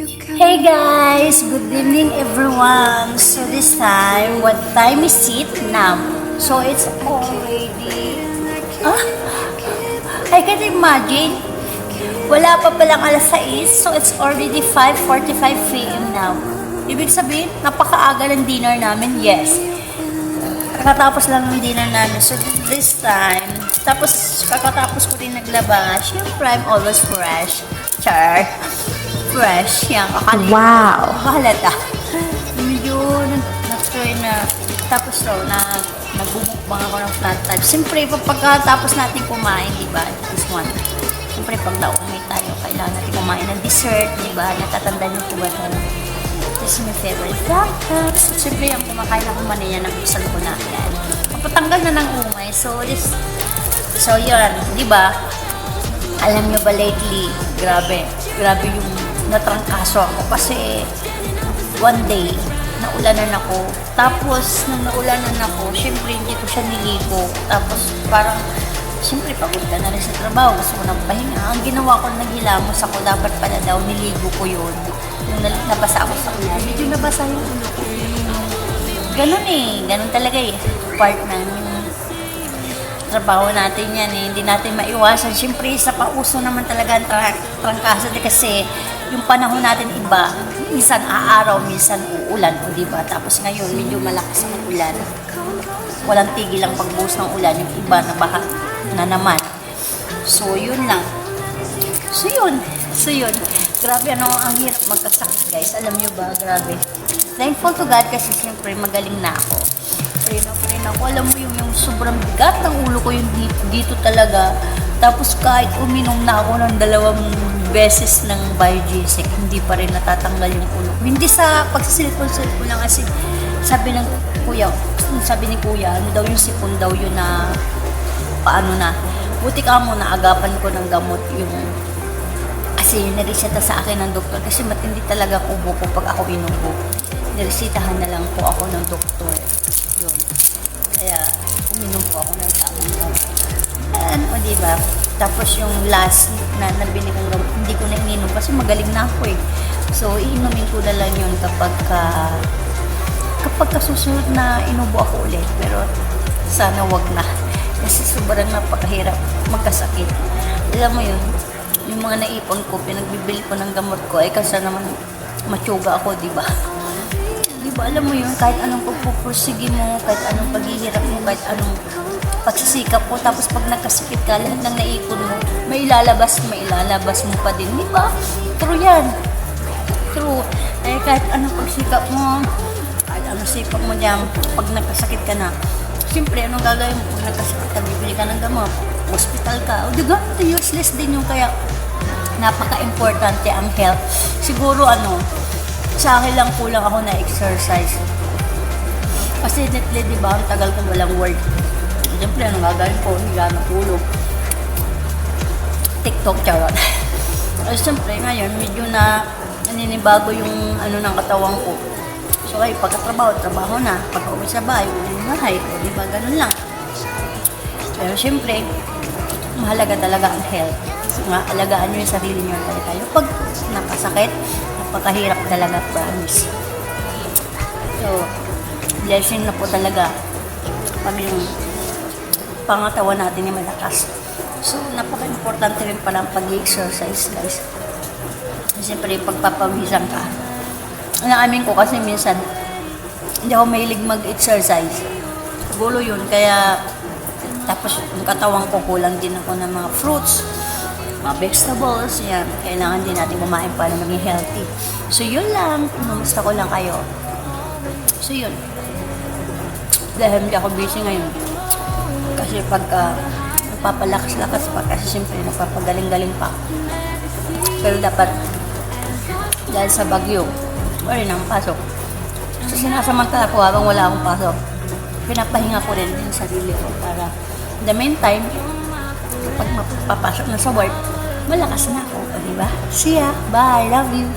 Hey guys, good evening everyone. So this time, what time is it now? So it's already ah, I can imagine. Wala pa palang alas 6, so it's already 5:45 p.m. now. Ibig sabihin, napakaaga ng dinner namin. Yes. Kakatapos lang ng dinner namin. So this time, tapos kakatapos ko rin naglaba. Siyempre, I'm always fresh. Char. Fresh. Yan, kakalimutan. Wow! Mahalata. Medyo nag-try na. Tapos nagbumukbang ako ng flat type. Siyempre, pagkatapos natin kumain, diba? This one. Siyempre, pag naumay tayo, kailangan natin kumain ng dessert, diba? Natatanda niyo po ba ito? This is my favorite flat type. Siyempre, yung kumakain ako maniya ng isal ko na yan. Kapatanggal na ng umay. So, yun, diba? Alam nyo ba lately, grabe yung natrangkaso ako kasi one day, naulanan ako. Tapos, nung naulanan ako, syempre hindi ko siya niligo. Tapos, parang, syempre pagod ka na rin sa trabaho, gusto ko ng pahinga. Ang ginawa ko, naghilamos ako, dapat pala daw, niligo ko yun. Nung nabasa ako sa ulan, medyo nabasa yung ulo ko. Ganun talaga eh. Part ng trabaho natin yan eh. Hindi natin maiwasan. Siyempre, sa pauso naman talaga ang trangkaso kasi yung panahon natin iba, minsan aaraw, minsan uulan, di ba? Tapos ngayon, medyo malakas ang ulan. Walang tigil ang pagbuhos ng ulan, yung iba na baka na naman. So, yun lang. So, yun. Grabe, ang hirap magkasakit, guys. Alam nyo ba? Grabe. Thankful to God kasi siyempre magaling na ako. Pray na ako. Alam mo yung sobrang bigat ng ulo ko yung dito talaga. Tapos kahit uminom na ako ng 2 beses ng Biogesic, hindi pa rin natatanggal yung ulo. Hindi sa pagsisilpon-silpon lang kasi sabi ni kuya, ano daw yung sipon daw yun na paano na. Buti ka mo na agapan ko ng gamot yung kasi nireseta sa akin ng doktor kasi matindi talaga kubo ko pag ako inubo. Niresitahan na lang po ako ng doktor. Yun. Kaya uminom po ako ng tamang gamot. Ano, diba? Tapos yung last na nabili kong gamot, hindi ko na ininom kasi magaling na ako eh. So, iinumin ko na lang yun kapag kasusunod na inubo ako ulit. Pero sana wag na. Kasi sobrang napakahirap magkasakit. Alam mo yun, yung mga naipon ko, pinagbibili ko ng gamot ko, eh kasi naman matyoga ako, diba? Diba, alam mo yun, kahit anong pagpupursige mo, kahit anong paghihirap mo, kahit anong pagsisikap mo, tapos pag nagkasakit ka, lahat ng naipon mo, may ilalabas mo pa din, diba? True yan. True. Eh, kahit anong pagsikap mo, kahit anong sikap mo dyan, pag nagkasakit ka na, siyempre, anong gagawin mo? Pag nagkasakit ka, bibili ka ng gamot, hospital ka, o diba, useless din yung kaya napaka-importante ang health. Siguro, sa akin lang kulang ako na exercise. Kasi lately, diba, ang tagal kong walang work. Siyempre, anong gagawin ko? Higa na tulog. TikTok, charot. Kasi siyempre, ngayon, medyo naninibago yung ng katawan ko. So, ay, trabaho na. Pag-uwi sa bahay, uwi ng bahay. O, diba, ganun lang. Pero siyempre, mahalaga talaga ang health. Alagaan nyo yung sarili nyo tayo. Pag nakasakit, napakahirap talaga, promise. So, blessing na po talaga pag yung pangatawan natin yung malakas. So, napaka-importante rin pala ang pag-exercise, guys. Siyempre, pagpapamisan ka. Amin ko kasi minsan, hindi ako mahilig mag-exercise. Siguro yun, kaya tapos yung katawan ko kulang din ako ng mga fruits, mga vegetables, yan. Kailangan din natin kumain para maging healthy. So, yun lang. Numusta ko lang kayo. So, yun. Dahil hindi ako busy ngayon. Kasi pagka nagpapalakas-lakas pa, kasi siyempre nagpapagaling-galing pa. Pero dapat, dahil sa bagyo, wala nang pasok. So, sinasamantala ko habang wala akong pasok. Pinapahinga ko rin yung sarili ko para in the meantime, pag mapapasok na sa work, malakas na ako, diba? See ya! Bye! Love you!